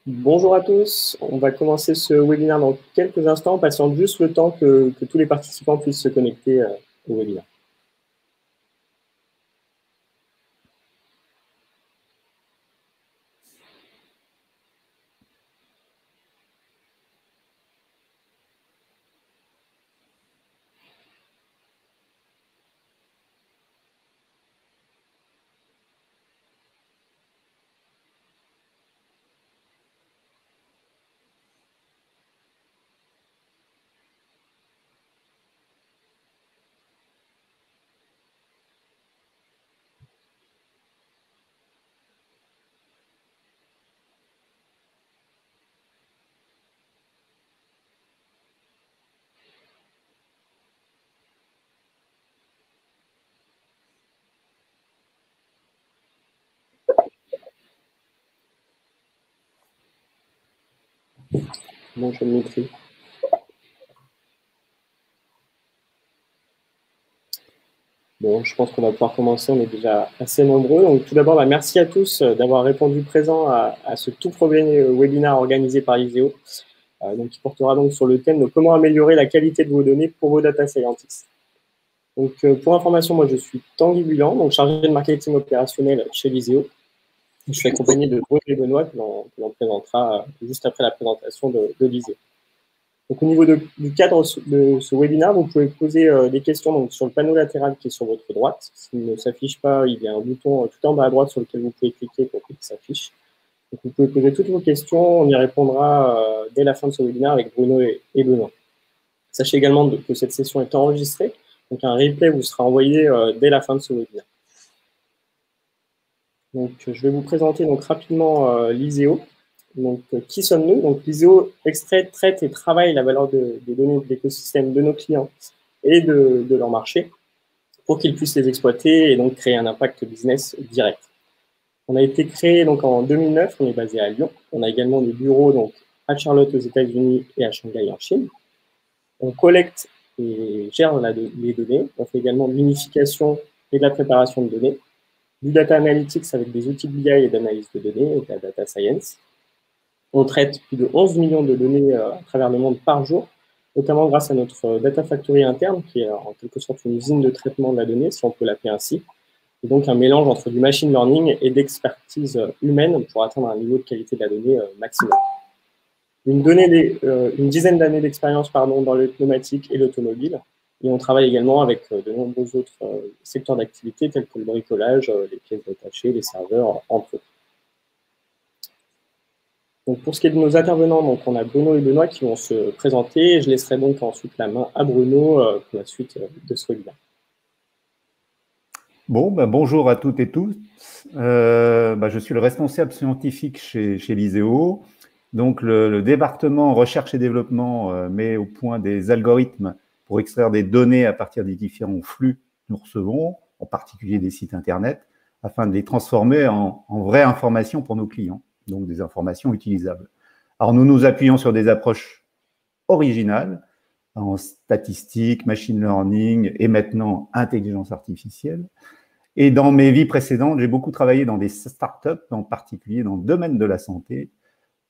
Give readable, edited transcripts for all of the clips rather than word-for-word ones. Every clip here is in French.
Bonjour à tous, on va commencer ce webinaire dans quelques instants, patiente juste le temps que tous les participants puissent se connecter au webinaire. Bonjour Dimitri. Bon, je pense qu'on va pouvoir commencer, on est déjà assez nombreux. Donc tout d'abord, merci à tous d'avoir répondu présent à ce tout premier webinaire organisé par Iséo, qui portera donc sur le thème de comment améliorer la qualité de vos données pour vos data scientists. Donc pour information, moi je suis Tanguy Bulan, donc chargé de marketing opérationnel chez Iséo. Je suis accompagné de Bruno et Benoît que l'on présentera juste après la présentation de l'Iséo. Donc, au niveau du cadre de ce webinaire, vous pouvez poser des questions donc, sur le panneau latéral qui est sur votre droite. S'il ne s'affiche pas, il y a un bouton tout en bas à droite sur lequel vous pouvez cliquer pour qu'il s'affiche. Donc, vous pouvez poser toutes vos questions, on y répondra dès la fin de ce webinaire avec Bruno et Benoît. Sachez également que cette session est enregistrée, donc un replay vous sera envoyé dès la fin de ce webinaire. Donc, je vais vous présenter donc, rapidement l'Iséo. Donc, qui sommes-nous? Donc, l'Iséo extrait, traite et travaille la valeur des données de l'écosystème de nos clients et de leur marché pour qu'ils puissent les exploiter et donc créer un impact business direct. On a été créé donc en 2009, on est basé à Lyon. On a également des bureaux donc, à Charlotte aux États-Unis et à Shanghai en Chine. On collecte et gère les données. On fait également de l'unification et de la préparation de données, du data analytics avec des outils de BI et d'analyse de données et de la data science. On traite plus de 11 millions de données à travers le monde par jour, notamment grâce à notre Data Factory interne, qui est en quelque sorte une usine de traitement de la donnée, si on peut l'appeler ainsi. Et donc un mélange entre du machine learning et d'expertise humaine pour atteindre un niveau de qualité de la donnée maximum. Une dizaine d'années d'expérience dans le pneumatique et l'automobile. Et on travaille également avec de nombreux autres secteurs d'activité tels que le bricolage, les pièces détachées, les serveurs, entre autres. Donc pour ce qui est de nos intervenants, donc on a Bruno et Benoît qui vont se présenter. Je laisserai donc ensuite la main à Bruno pour la suite de ce webinaire. Bon, bonjour à toutes et tous. Je suis le responsable scientifique chez l'Iséo. Donc, le département recherche et développement met au point des algorithmes pour extraire des données à partir des différents flux que nous recevons, en particulier des sites Internet, afin de les transformer en vraies informations pour nos clients, donc des informations utilisables. Alors, nous nous appuyons sur des approches originales en statistique, machine learning et maintenant intelligence artificielle. Et dans mes vies précédentes, j'ai beaucoup travaillé dans des startups, en particulier dans le domaine de la santé,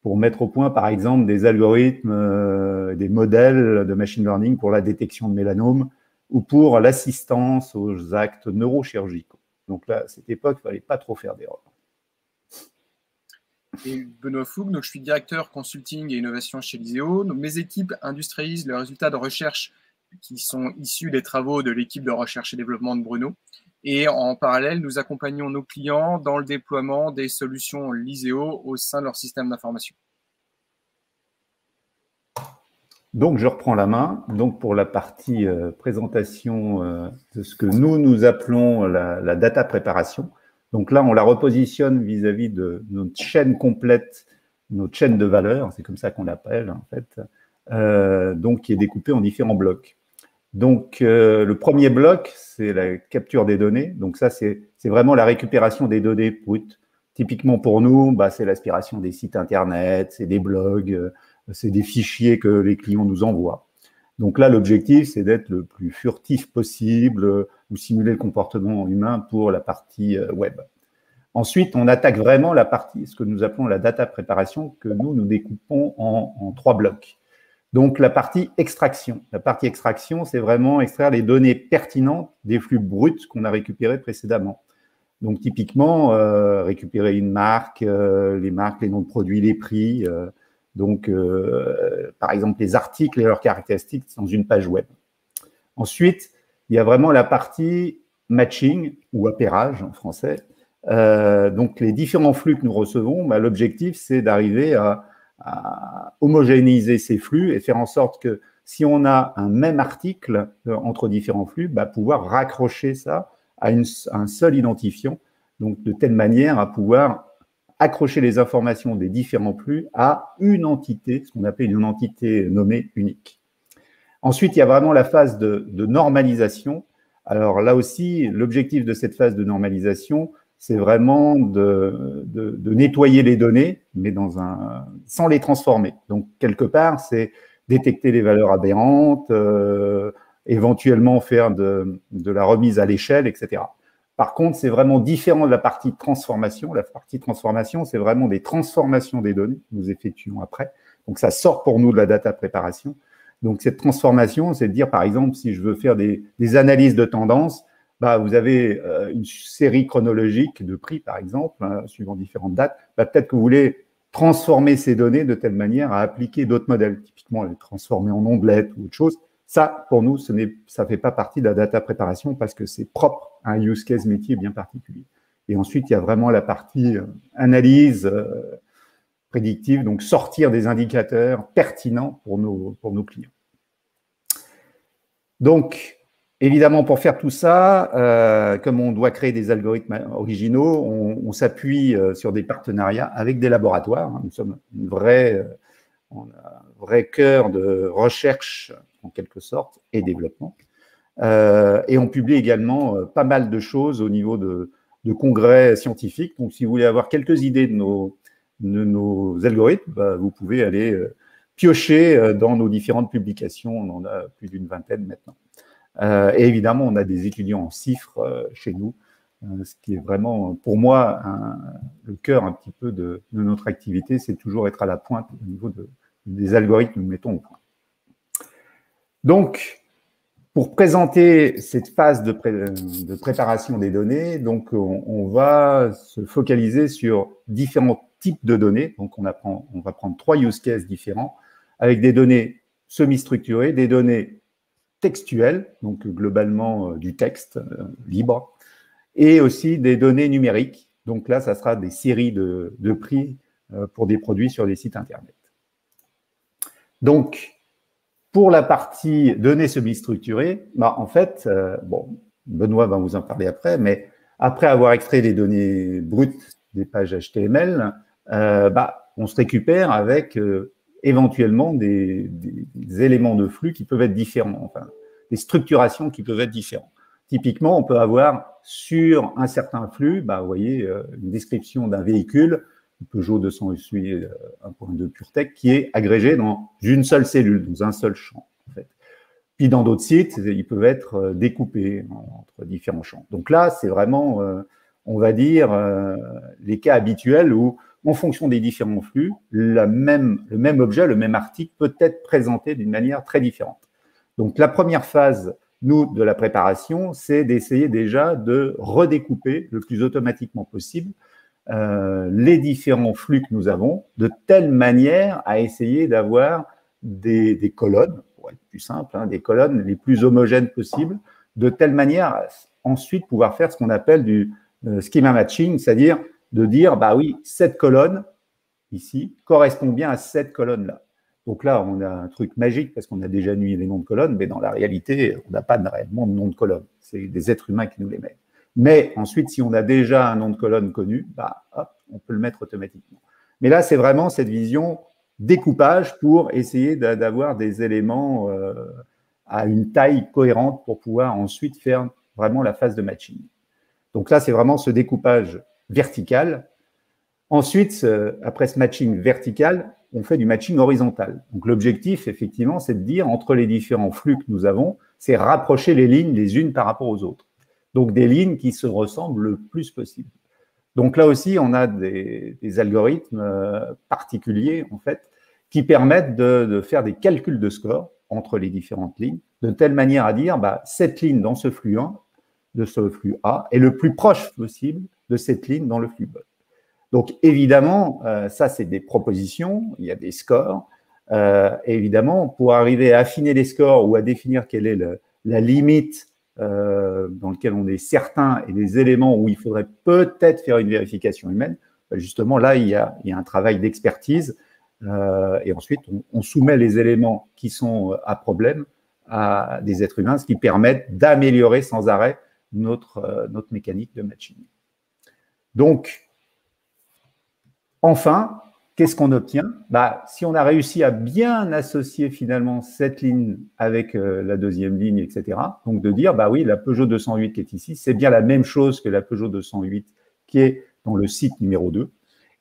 pour mettre au point, par exemple, des algorithmes, des modèles de machine learning pour la détection de mélanome ou pour l'assistance aux actes neurochirurgicaux. Donc là, à cette époque, il ne fallait pas trop faire d'erreurs. Et Benoît Fougue, donc je suis directeur consulting et innovation chez l'Iséo. Donc mes équipes industrialisent les résultats de recherche qui sont issus des travaux de l'équipe de recherche et développement de Bruno. Et en parallèle, nous accompagnons nos clients dans le déploiement des solutions l'Iséo au sein de leur système d'information. Donc, je reprends la main. Donc, pour la partie présentation de ce que nous appelons la data préparation. Donc là, on la repositionne vis-à-vis de notre chaîne complète, notre chaîne de valeur, c'est comme ça qu'on l'appelle en fait, donc qui est découpée en différents blocs. Donc, le premier bloc, c'est la capture des données. Donc ça, c'est vraiment la récupération des données brutes. Typiquement pour nous, c'est l'aspiration des sites Internet, c'est des blogs, c'est des fichiers que les clients nous envoient. Donc là, l'objectif, c'est d'être le plus furtif possible ou simuler le comportement humain pour la partie web. Ensuite, on attaque vraiment la partie, ce que nous appelons la data préparation, que nous découpons en 3 blocs. Donc, la partie extraction. La partie extraction, c'est vraiment extraire les données pertinentes des flux bruts qu'on a récupérés précédemment. Donc, typiquement, récupérer une marque, les marques, les noms de produits, les prix, par exemple, les articles et leurs caractéristiques dans une page web. Ensuite, il y a vraiment la partie matching ou appairage en français. Donc, les différents flux que nous recevons, l'objectif, c'est d'arriver à homogénéiser ces flux et faire en sorte que si on a un même article entre différents flux, pouvoir raccrocher ça à un seul identifiant, donc de telle manière à pouvoir accrocher les informations des différents flux à une entité, ce qu'on appelle une entité nommée unique. Ensuite, il y a vraiment la phase de normalisation. Alors là aussi, l'objectif de cette phase de normalisation, c'est vraiment de nettoyer les données, mais sans les transformer. Donc, quelque part, c'est détecter les valeurs aberrantes, éventuellement faire de la remise à l'échelle, etc. Par contre, c'est vraiment différent de la partie transformation. La partie transformation, c'est vraiment des transformations des données que nous effectuons après. Donc, ça sort pour nous de la data préparation. Donc, cette transformation, c'est de dire, par exemple, si je veux faire des analyses de tendance, vous avez une série chronologique de prix, par exemple, suivant différentes dates. Peut-être que vous voulez transformer ces données de telle manière à appliquer d'autres modèles, typiquement les transformer en ondelettes ou autre chose. Ça, pour nous, ça ne fait pas partie de la data préparation parce que c'est propre à un use case métier bien particulier. Et ensuite, il y a vraiment la partie analyse prédictive, donc sortir des indicateurs pertinents pour nos clients. Donc, évidemment, pour faire tout ça, comme on doit créer des algorithmes originaux, on s'appuie sur des partenariats avec des laboratoires. Nous sommes on a un vrai cœur de recherche, en quelque sorte, et développement. Et on publie également pas mal de choses au niveau de congrès scientifiques. Donc, si vous voulez avoir quelques idées de nos algorithmes, vous pouvez aller piocher dans nos différentes publications. On en a plus d'une vingtaine maintenant. Et évidemment, on a des étudiants en chiffres chez nous, ce qui est vraiment, pour moi, le cœur un petit peu de notre activité, c'est toujours être à la pointe au niveau des algorithmes que nous mettons au point. Donc, pour présenter cette phase de préparation des données, donc on va se focaliser sur différents types de données. Donc, on va prendre 3 use cases différents avec des données semi-structurées, des données textuelles, donc globalement du texte libre, et aussi des données numériques. Donc là, ça sera des séries de prix pour des produits sur des sites Internet. Donc, pour la partie données semi-structurées, en fait, Benoît va vous en parler après, mais après avoir extrait les données brutes des pages HTML, on se récupère avec éventuellement des éléments de flux qui peuvent être différents, enfin, des structurations qui peuvent être différentes. Typiquement, on peut avoir sur un certain flux, vous voyez, une description d'un véhicule, Peugeot 208 1.2 PureTech, qui est agrégé dans une seule cellule, dans un seul champ, en fait. Puis dans d'autres sites, ils peuvent être découpés entre différents champs. Donc là, c'est vraiment, on va dire, les cas habituels où, en fonction des différents flux, le même objet, le même article peut être présenté d'une manière très différente. Donc, la première phase, nous, de la préparation, c'est d'essayer déjà de redécouper le plus automatiquement possible les différents flux que nous avons, de telle manière à essayer d'avoir des colonnes, pour être plus simple, des colonnes les plus homogènes possibles, de telle manière à ensuite pouvoir faire ce qu'on appelle du schema matching, c'est-à-dire de dire, oui, cette colonne, ici, correspond bien à cette colonne-là. Donc là, on a un truc magique parce qu'on a déjà mis les noms de colonnes, mais dans la réalité, on n'a pas réellement de nom de colonne. C'est des êtres humains qui nous les mettent. Mais ensuite, si on a déjà un nom de colonne connu, hop, on peut le mettre automatiquement. Mais là, c'est vraiment cette vision découpage pour essayer d'avoir des éléments à une taille cohérente pour pouvoir ensuite faire vraiment la phase de matching. Donc là, c'est vraiment ce découpage vertical. Ensuite, après ce matching vertical, on fait du matching horizontal. Donc l'objectif, effectivement, c'est de dire entre les différents flux que nous avons, c'est rapprocher les lignes les unes par rapport aux autres. Donc des lignes qui se ressemblent le plus possible. Donc là aussi, on a des algorithmes particuliers, en fait, qui permettent de faire des calculs de score entre les différentes lignes, de telle manière à dire, cette ligne dans ce flux 1, de ce flux A, est le plus proche possible de cette ligne dans le flux B. Donc, évidemment, ça, c'est des propositions, il y a des scores. Évidemment, pour arriver à affiner les scores ou à définir quelle est la limite dans laquelle on est certain et les éléments où il faudrait peut-être faire une vérification humaine, justement, là, il y a un travail d'expertise. Et ensuite, on soumet les éléments qui sont à problème à des êtres humains, ce qui permet d'améliorer sans arrêt notre mécanique de matching. Donc, enfin, qu'est-ce qu'on obtient? Si on a réussi à bien associer finalement cette ligne avec la deuxième ligne, etc., donc de dire, oui, la Peugeot 208 qui est ici, c'est bien la même chose que la Peugeot 208 qui est dans le site numéro 2.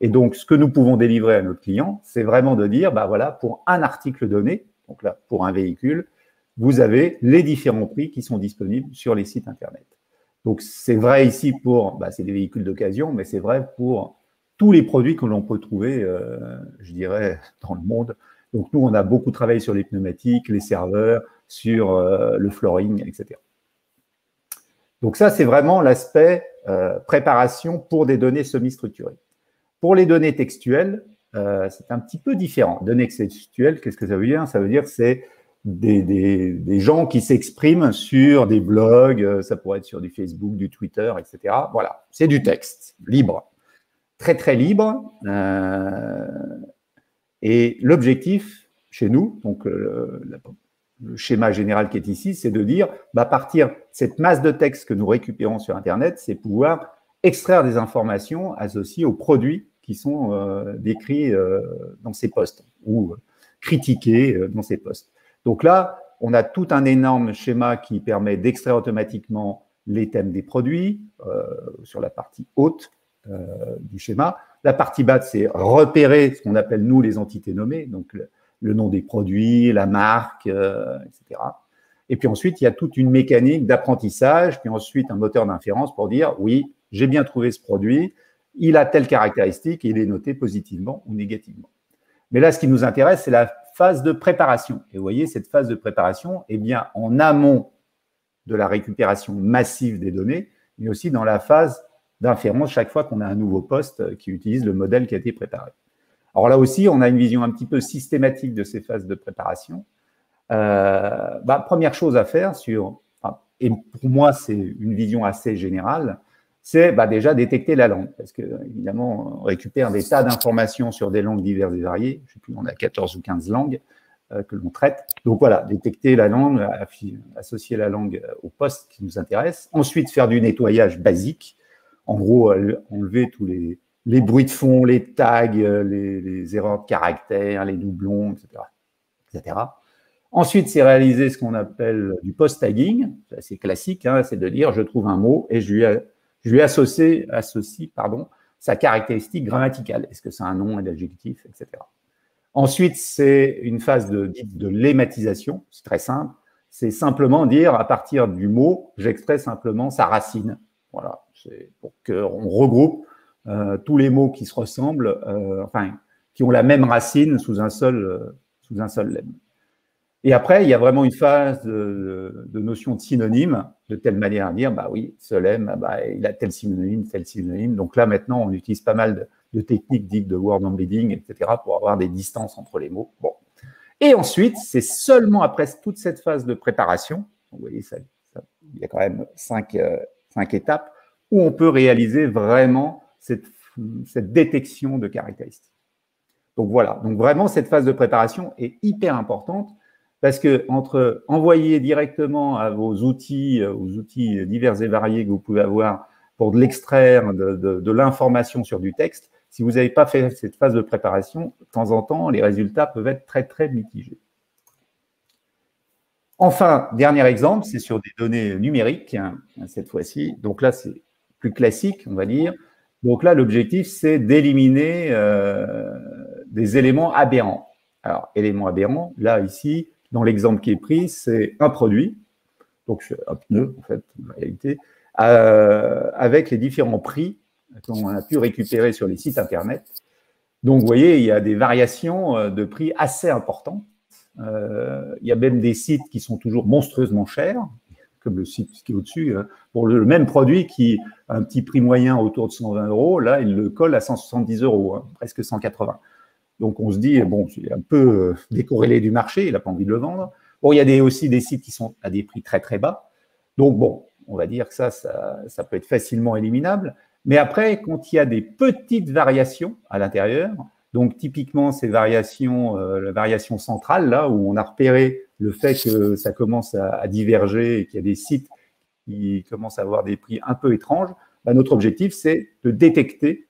Et donc, ce que nous pouvons délivrer à notre client, c'est vraiment de dire, voilà, pour un article donné, donc là, pour un véhicule, vous avez les différents prix qui sont disponibles sur les sites Internet. Donc, c'est vrai ici pour, c'est des véhicules d'occasion, mais c'est vrai pour tous les produits que l'on peut trouver, je dirais, dans le monde. Donc, nous, on a beaucoup travaillé sur les pneumatiques, les serveurs, sur le flooring, etc. Donc, ça, c'est vraiment l'aspect préparation pour des données semi-structurées. Pour les données textuelles, c'est un petit peu différent. Données textuelles, qu'est-ce que ça veut dire? Ça veut dire que c'est des gens qui s'expriment sur des blogs, ça pourrait être sur du Facebook, du Twitter, etc. Voilà, c'est du texte, libre. Très, très libre. Et l'objectif, chez nous, donc le schéma général qui est ici, c'est de dire, à partir de cette masse de texte que nous récupérons sur Internet, c'est pouvoir extraire des informations associées aux produits qui sont décrits dans ces posts ou critiqués dans ces posts. Donc là, on a tout un énorme schéma qui permet d'extraire automatiquement les thèmes des produits sur la partie haute du schéma. La partie basse, c'est repérer ce qu'on appelle, nous, les entités nommées, donc le nom des produits, la marque, etc. Et puis ensuite, il y a toute une mécanique d'apprentissage, puis ensuite un moteur d'inférence pour dire, oui, j'ai bien trouvé ce produit, il a telle caractéristique et il est noté positivement ou négativement. Mais là, ce qui nous intéresse, c'est la phase de préparation. Et vous voyez, cette phase de préparation est bien en amont de la récupération massive des données, mais aussi dans la phase d'inférence chaque fois qu'on a un nouveau poste qui utilise le modèle qui a été préparé. Alors là aussi, on a une vision un petit peu systématique de ces phases de préparation. Première chose à faire, et pour moi, c'est une vision assez générale, c'est déjà détecter la langue. Parce que, évidemment, on récupère des tas d'informations sur des langues diverses et variées. Je ne sais plus, on a 14 ou 15 langues que l'on traite. Donc voilà, détecter la langue, associer la langue au poste qui nous intéresse. Ensuite, faire du nettoyage basique. En gros, enlever tous les bruits de fond, les tags, les erreurs de caractère, les doublons, etc. Ensuite, c'est réaliser ce qu'on appelle du post-tagging. C'est assez classique, c'est de dire je trouve un mot et je lui associe sa caractéristique grammaticale. Est-ce que c'est un nom, un adjectif, etc. Ensuite, c'est une phase de lématisation. C'est très simple. C'est simplement dire à partir du mot, j'extrais simplement sa racine. Voilà, c'est pour qu'on regroupe tous les mots qui se ressemblent, qui ont la même racine sous un seul lemme. Et après, il y a vraiment une phase de notion de synonyme, de telle manière à dire, oui, ce lemme, il a tel synonyme. Donc là, maintenant, on utilise pas mal de techniques dites de word embedding, etc., pour avoir des distances entre les mots. Bon. Et ensuite, c'est seulement après toute cette phase de préparation, vous voyez, il y a quand même 5 étapes, où on peut réaliser vraiment cette détection de caractéristiques. Donc voilà, donc vraiment, cette phase de préparation est hyper importante, parce que entre envoyer directement à vos outils divers et variés que vous pouvez avoir pour de l'extraire de l'information sur du texte, si vous n'avez pas fait cette phase de préparation, de temps en temps, les résultats peuvent être très, très mitigés. Enfin, dernier exemple, c'est sur des données numériques, cette fois-ci. Donc là, c'est plus classique, on va dire. Donc là, l'objectif, c'est d'éliminer des éléments aberrants. Alors, éléments aberrants, là, ici, dans l'exemple qui est pris, c'est un produit, donc un pneu, en fait, en réalité, avec les différents prix qu'on a pu récupérer sur les sites Internet. Donc, vous voyez, il y a des variations de prix assez importantes. Il y a même des sites qui sont toujours monstrueusement chers, comme le site qui est au-dessus, pour le même produit qui a un petit prix moyen autour de 120 €, là, il le colle à 170 €, presque 180. Donc, on se dit, bon, c'est un peu décorrélé du marché, il n'a pas envie de le vendre. Bon, il y a aussi des sites qui sont à des prix très, très bas. Donc, bon, on va dire que ça peut être facilement éliminable. Mais après, quand il y a des petites variations à l'intérieur, donc typiquement ces variations, la variation centrale, là, où on a repéré le fait que ça commence à diverger et qu'il y a des sites qui commencent à avoir des prix un peu étranges, bah, notre objectif, c'est de détecter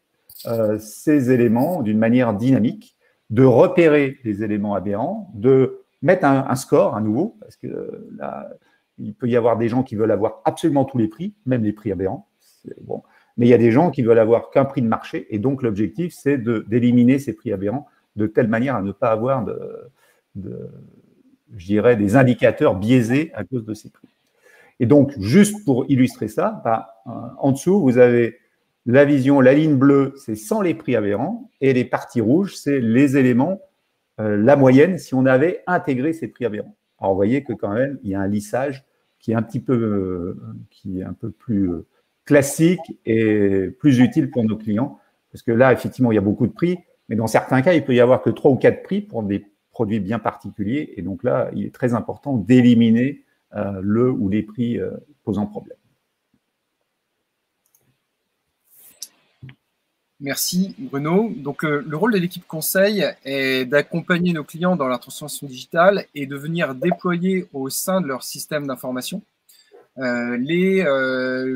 ces éléments d'une manière dynamique, de repérer les éléments aberrants, de mettre un score à nouveau, parce que là, il peut y avoir des gens qui veulent avoir absolument tous les prix, même les prix aberrants. Bon. Mais il y a des gens qui veulent avoir qu'un prix de marché, et donc l'objectif, c'est d'éliminer ces prix aberrants de telle manière à ne pas avoir je dirais, des indicateurs biaisés à cause de ces prix. Et donc, juste pour illustrer ça, bah, en dessous, vous avez la vision, la ligne bleue, c'est sans les prix aberrants, et les parties rouges, c'est les éléments, la moyenne, si on avait intégré ces prix aberrants. Alors, vous voyez que quand même, il y a un lissage qui est un peu plus classique et plus utile pour nos clients. Parce que là, effectivement, il y a beaucoup de prix, mais dans certains cas, il peut y avoir que 3 ou 4 prix pour des produits bien particuliers. Et donc là, il est très important d'éliminer le ou les prix posant problème. Merci Bruno. Donc le rôle de l'équipe conseil est d'accompagner nos clients dans la transformation digitale et de venir déployer au sein de leur système d'information les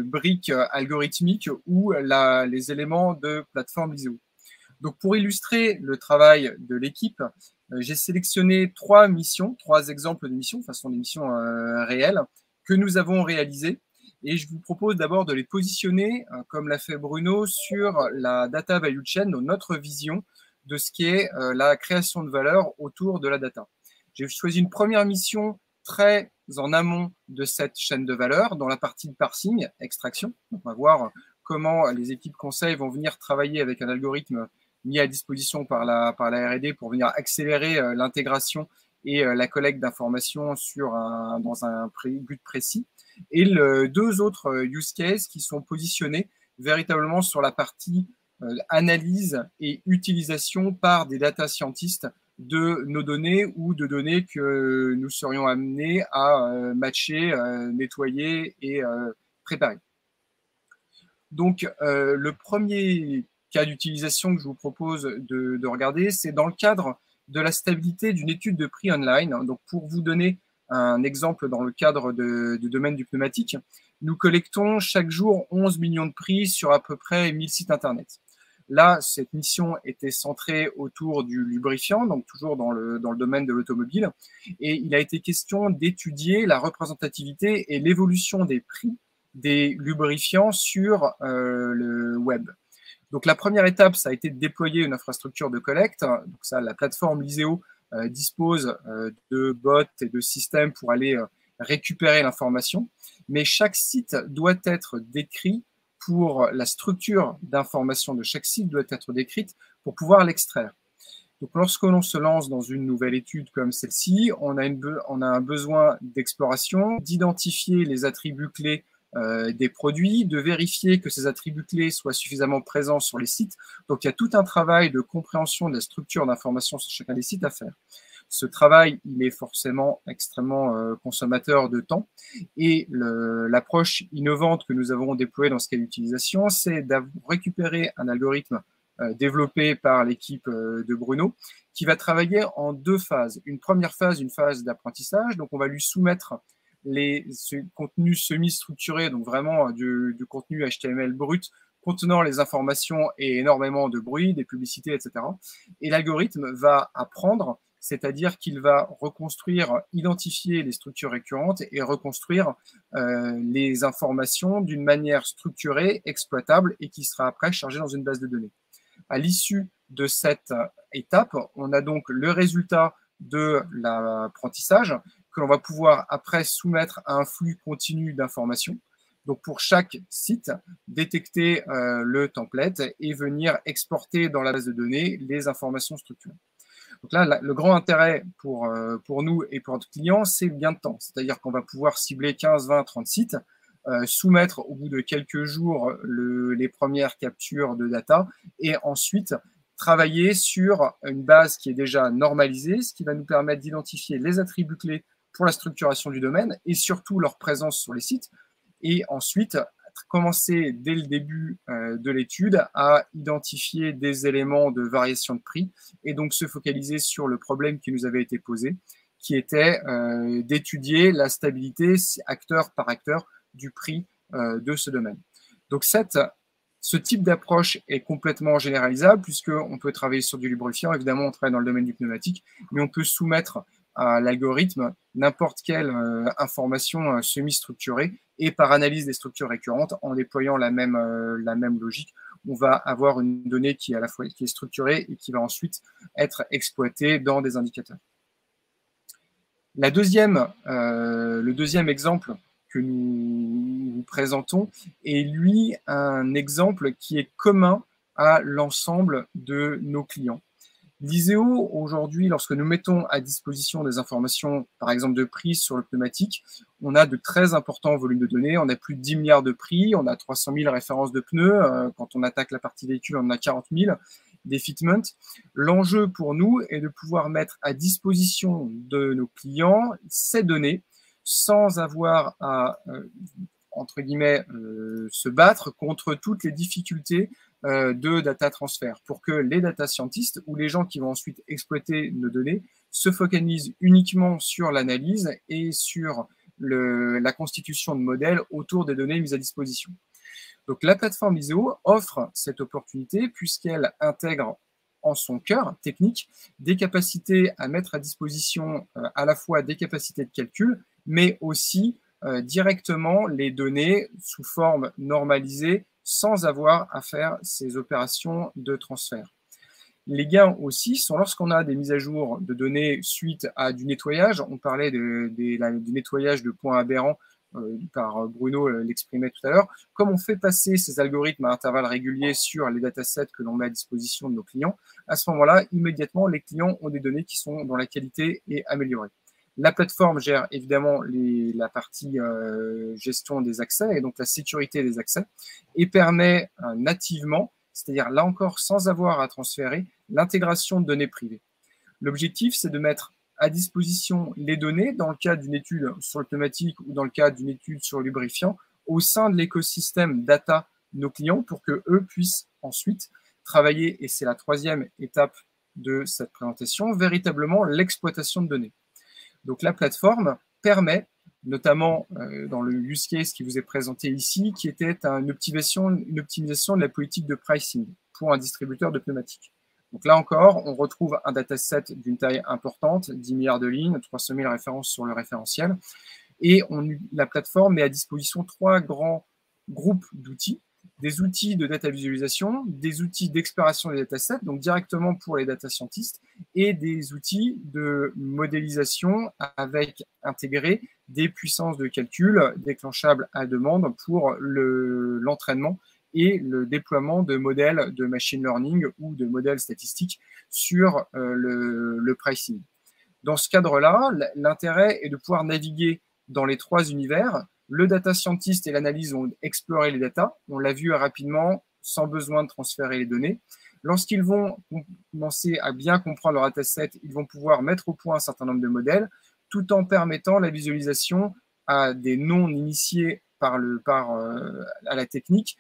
briques algorithmiques ou les éléments de plateforme Liseo. Donc pour illustrer le travail de l'équipe, j'ai sélectionné 3 exemples de missions, ce sont des missions réelles, que nous avons réalisées. Et je vous propose d'abord de les positionner, comme l'a fait Bruno, sur la data value chain, donc notre vision de ce qui est la création de valeur autour de la data. J'ai choisi une première mission très en amont de cette chaîne de valeur, dans la partie de parsing, extraction. Donc on va voir comment les équipes conseil vont venir travailler avec un algorithme mis à disposition par la R&D pour venir accélérer l'intégration et la collecte d'informations dans un but précis. Et 2 autres use cases qui sont positionnés véritablement sur la partie analyse et utilisation par des data scientists de nos données ou de données que nous serions amenés à matcher, nettoyer et préparer. Donc, le premier cas d'utilisation que je vous propose de regarder, c'est dans le cadre de la stabilité d'une étude de prix online. Donc, pour vous donner un exemple dans le cadre du domaine du pneumatique, nous collectons chaque jour 11 millions de prix sur à peu près 1000 sites Internet. Là, cette mission était centrée autour du lubrifiant, donc toujours dans le domaine de l'automobile. Et il a été question d'étudier la représentativité et l'évolution des prix des lubrifiants sur le web. Donc, la première étape, ça a été de déployer une infrastructure de collecte. Donc, ça, la plateforme Liseo dispose de bots et de systèmes pour aller récupérer l'information. Mais chaque site doit être décrit pour la structure d'information de chaque site doit être décrite pour pouvoir l'extraire. Donc, lorsque l'on se lance dans une nouvelle étude comme celle-ci, on a un besoin d'exploration, d'identifier les attributs clés des produits, de vérifier que ces attributs clés soient suffisamment présents sur les sites. Donc, il y a tout un travail de compréhension de la structure d'information sur chacun des sites à faire. Ce travail, il est forcément extrêmement consommateur de temps. Et l'approche innovante que nous avons déployée dans ce cas d'utilisation, c'est d'avoir récupéré un algorithme développé par l'équipe de Bruno, qui va travailler en 2 phases. Une première phase, une phase d'apprentissage. Donc, on va lui soumettre ce contenu semi-structuré, donc vraiment du contenu HTML brut, contenant les informations et énormément de bruit, des publicités, etc. Et l'algorithme va apprendre, c'est-à-dire qu'il va reconstruire, identifier les structures récurrentes et reconstruire les informations d'une manière structurée, exploitable et qui sera après chargée dans une base de données. À l'issue de cette étape, on a donc le résultat de l'apprentissage que l'on va pouvoir après soumettre à un flux continu d'informations. Donc, pour chaque site, détecter le template et venir exporter dans la base de données les informations structurées. Donc là, le grand intérêt pour nous et pour notre client, c'est le gain de temps. C'est-à-dire qu'on va pouvoir cibler 15, 20, 30 sites, soumettre au bout de quelques jours les premières captures de data et ensuite travailler sur une base qui est déjà normalisée, ce qui va nous permettre d'identifier les attributs clés pour la structuration du domaine et surtout leur présence sur les sites. Et ensuite, commencer dès le début de l'étude à identifier des éléments de variation de prix et donc se focaliser sur le problème qui nous avait été posé, qui était d'étudier la stabilité acteur par acteur du prix de ce domaine. Donc ce type d'approche est complètement généralisable puisqu'on peut travailler sur du lubrifiant, évidemment on travaille dans le domaine du pneumatique, mais on peut soumettre à l'algorithme n'importe quelle information semi-structurée et par analyse des structures récurrentes, en déployant la même logique, on va avoir une donnée qui est à la fois qui est structurée et qui va ensuite être exploitée dans des indicateurs. Le deuxième exemple que nous vous présentons est lui un exemple qui est commun à l'ensemble de nos clients. L'ISEO, aujourd'hui, lorsque nous mettons à disposition des informations, par exemple de prix sur le pneumatique, on a de très importants volumes de données. On a plus de 10 milliards de prix, on a 300 000 références de pneus. Quand on attaque la partie véhicule, on en a 40 000 des fitments. L'enjeu pour nous est de pouvoir mettre à disposition de nos clients ces données sans avoir à, entre guillemets, se battre contre toutes les difficultés de data transfert pour que les data scientists ou les gens qui vont ensuite exploiter nos données se focalisent uniquement sur l'analyse et sur la constitution de modèles autour des données mises à disposition. Donc la plateforme ISEO offre cette opportunité puisqu'elle intègre en son cœur technique des capacités à mettre à disposition à la fois des capacités de calcul mais aussi directement les données sous forme normalisée sans avoir à faire ces opérations de transfert. Les gains aussi sont lorsqu'on a des mises à jour de données suite à du nettoyage. On parlait du nettoyage de points aberrants par Bruno l'exprimait tout à l'heure. Comme on fait passer ces algorithmes à intervalles réguliers sur les datasets que l'on met à disposition de nos clients, à ce moment-là, immédiatement, les clients ont des données qui sont dont la qualité est améliorée. La plateforme gère évidemment la partie gestion des accès et donc la sécurité des accès et permet nativement, c'est-à-dire là encore sans avoir à transférer, l'intégration de données privées. L'objectif, c'est de mettre à disposition les données dans le cadre d'une étude sur le pneumatique ou dans le cadre d'une étude sur le lubrifiant au sein de l'écosystème data de nos clients pour qu'eux puissent ensuite travailler, et c'est la troisième étape de cette présentation, véritablement l'exploitation de données. Donc la plateforme permet, notamment dans le use case qui vous est présenté ici, qui était une optimisation de la politique de pricing pour un distributeur de pneumatiques. Donc là encore, on retrouve un dataset d'une taille importante, 10 milliards de lignes, 300 000 références sur le référentiel. Et la plateforme met à disposition 3 grands groupes d'outils. Des outils de data visualisation, des outils d'exploration des datasets, donc directement pour les data scientists, et des outils de modélisation avec intégrés des puissances de calcul déclenchables à demande pour l'entraînement et le déploiement de modèles de machine learning ou de modèles statistiques sur le pricing. Dans ce cadre-là, l'intérêt est de pouvoir naviguer dans les 3 univers. Le data scientist et l'analyse vont explorer les data. On l'a vu rapidement, sans besoin de transférer les données. Lorsqu'ils vont commencer à bien comprendre leur dataset, ils vont pouvoir mettre au point un certain nombre de modèles, tout en permettant la visualisation à des non-initiés à la technique,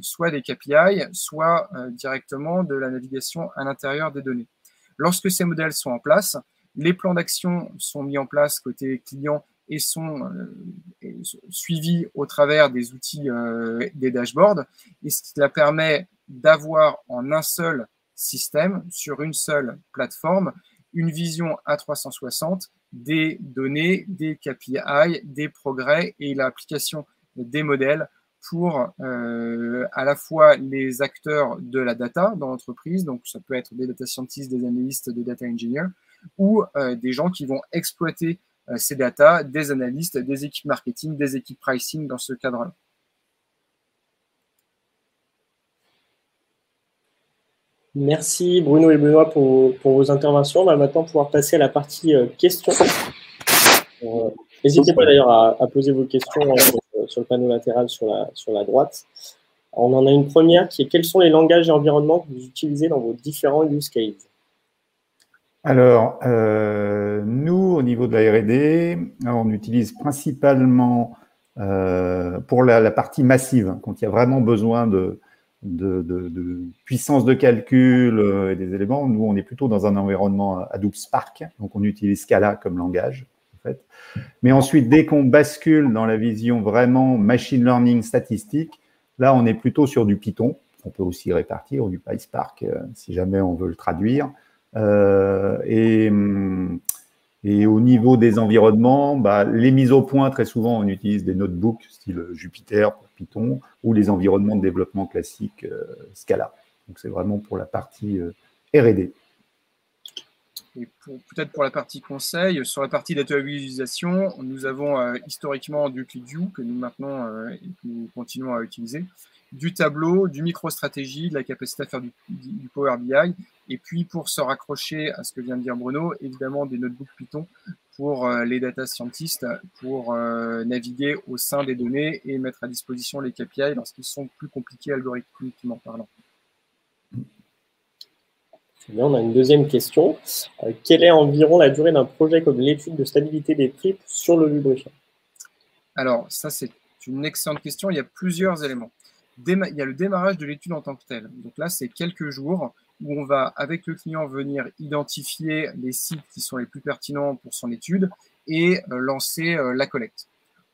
soit des KPI, soit directement de la navigation à l'intérieur des données. Lorsque ces modèles sont en place, les plans d'action sont mis en place côté client et sont suivis au travers des outils des dashboards. Et cela permet d'avoir en un seul système, sur une seule plateforme, une vision à 360 des données, des KPI, des progrès et l'application des modèles pour à la fois les acteurs de la data dans l'entreprise, donc ça peut être des data scientists, des analystes, des data engineers, ou des gens qui vont exploiter ces data, des analystes, des équipes marketing, des équipes pricing dans ce cadre-là. Merci Bruno et Benoît pour vos interventions. On va maintenant pouvoir passer à la partie questions. N'hésitez pas d'ailleurs à poser vos questions sur le panneau latéral sur la droite. On en a une première qui est: quels sont les langages et environnements que vous utilisez dans vos différents use cases? Alors, nous, au niveau de la R&D, on utilise principalement pour la partie massive, quand il y a vraiment besoin de puissance de calcul et des éléments. Nous, on est plutôt dans un environnement Hadoop Spark, donc on utilise Scala comme langage, en fait. Mais ensuite, dès qu'on bascule dans la vision vraiment machine learning statistique, là, on est plutôt sur du Python. On peut aussi répartir, ou du PySpark, si jamais on veut le traduire. Et au niveau des environnements, les mises au point, très souvent, on utilise des notebooks style Jupyter pour Python ou les environnements de développement classiques Scala. Donc, c'est vraiment pour la partie R&D. Et peut-être pour la partie conseil, sur la partie data visualisation, nous avons historiquement du ClickView que nous maintenons et que nous continuons à utiliser, du tableau, du MicroStrategy, de la capacité à faire du Power BI, et puis pour se raccrocher à ce que vient de dire Bruno, évidemment des notebooks Python pour les data scientists, pour naviguer au sein des données et mettre à disposition les KPI lorsqu'ils sont plus compliqués algorithmiquement parlant. Bien, on a une deuxième question. Quelle est environ la durée d'un projet comme l'étude de stabilité des prix sur le lubrifiant? Alors, ça, c'est une excellente question. Il y a plusieurs éléments. Il y a le démarrage de l'étude en tant que telle. Donc là, c'est quelques jours où on va, avec le client, venir identifier les sites qui sont les plus pertinents pour son étude et lancer la collecte.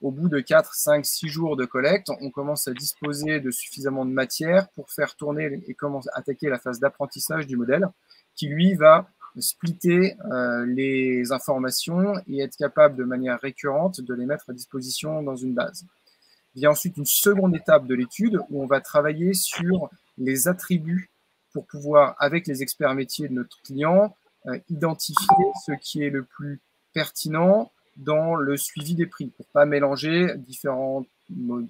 Au bout de 4, 5, 6 jours de collecte, on commence à disposer de suffisamment de matière pour faire tourner et commencer à attaquer la phase d'apprentissage du modèle qui, lui, va splitter les informations et être capable de manière récurrente de les mettre à disposition dans une base. Il y a ensuite une seconde étape de l'étude où on va travailler sur les attributs pour pouvoir, avec les experts métiers de notre client, identifier ce qui est le plus pertinent dans le suivi des prix, pour ne pas mélanger différents,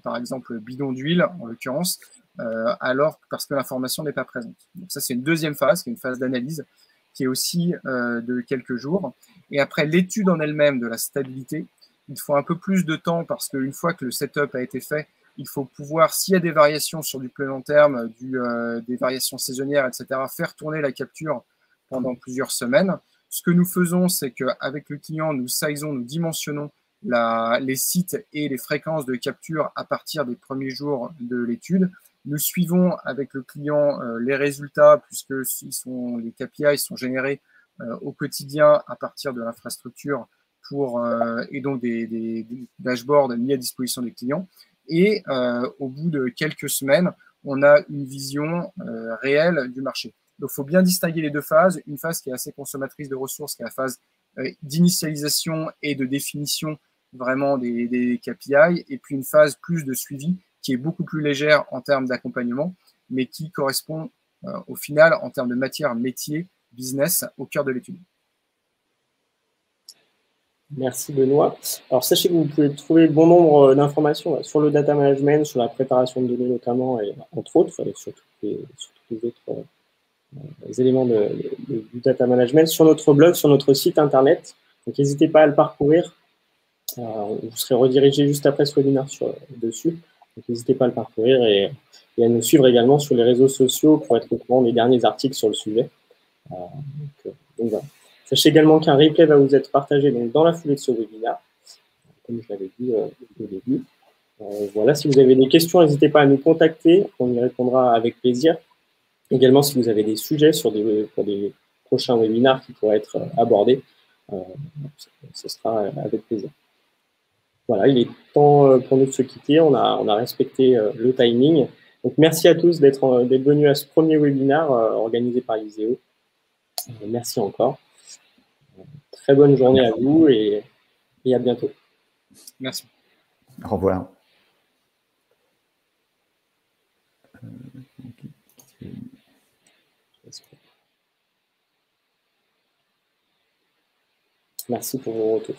par exemple, bidons d'huile, en l'occurrence, parce que l'information n'est pas présente. Donc ça, c'est une deuxième phase, qui est une phase d'analyse, qui est aussi de quelques jours. Et après, l'étude en elle-même de la stabilité, il faut un peu plus de temps parce qu'une fois que le setup a été fait, il faut pouvoir, s'il y a des variations sur du plus long terme, des variations saisonnières, etc., faire tourner la capture pendant plusieurs semaines. Ce que nous faisons, c'est qu'avec le client, nous sizons, nous dimensionnons les sites et les fréquences de capture à partir des premiers jours de l'étude. Nous suivons avec le client les résultats puisque les KPI sont générés au quotidien à partir de l'infrastructure et donc des dashboards mis à disposition des clients. Et au bout de quelques semaines, on a une vision réelle du marché. Donc, il faut bien distinguer les deux phases. Une phase qui est assez consommatrice de ressources, qui est la phase d'initialisation et de définition vraiment des KPI, et puis une phase plus de suivi qui est beaucoup plus légère en termes d'accompagnement, mais qui correspond au final, en termes de matière, métier, business, au cœur de l'étude. Merci Benoît. Alors sachez que vous pouvez trouver bon nombre d'informations sur le data management, sur la préparation de données notamment, et entre autres, sur tous les autres éléments du data management sur notre blog, sur notre site internet. Donc n'hésitez pas à le parcourir. Vous serez redirigé juste après ce webinaire dessus. Donc n'hésitez pas à le parcourir et à nous suivre également sur les réseaux sociaux pour être au courant des derniers articles sur le sujet. Donc voilà. Sachez également qu'un replay va vous être partagé donc, dans la foulée de ce webinaire, comme je l'avais dit au début. Voilà, si vous avez des questions, n'hésitez pas à nous contacter, on y répondra avec plaisir. Également, si vous avez des sujets pour des prochains webinaires qui pourraient être abordés, ce sera avec plaisir. Voilà, il est temps pour nous de se quitter, on a respecté le timing. Donc, merci à tous d'être venus à ce premier webinaire organisé par Liseo. Merci encore. Très bonne journée à vous et à bientôt. Merci. Au revoir. Merci pour vos retours.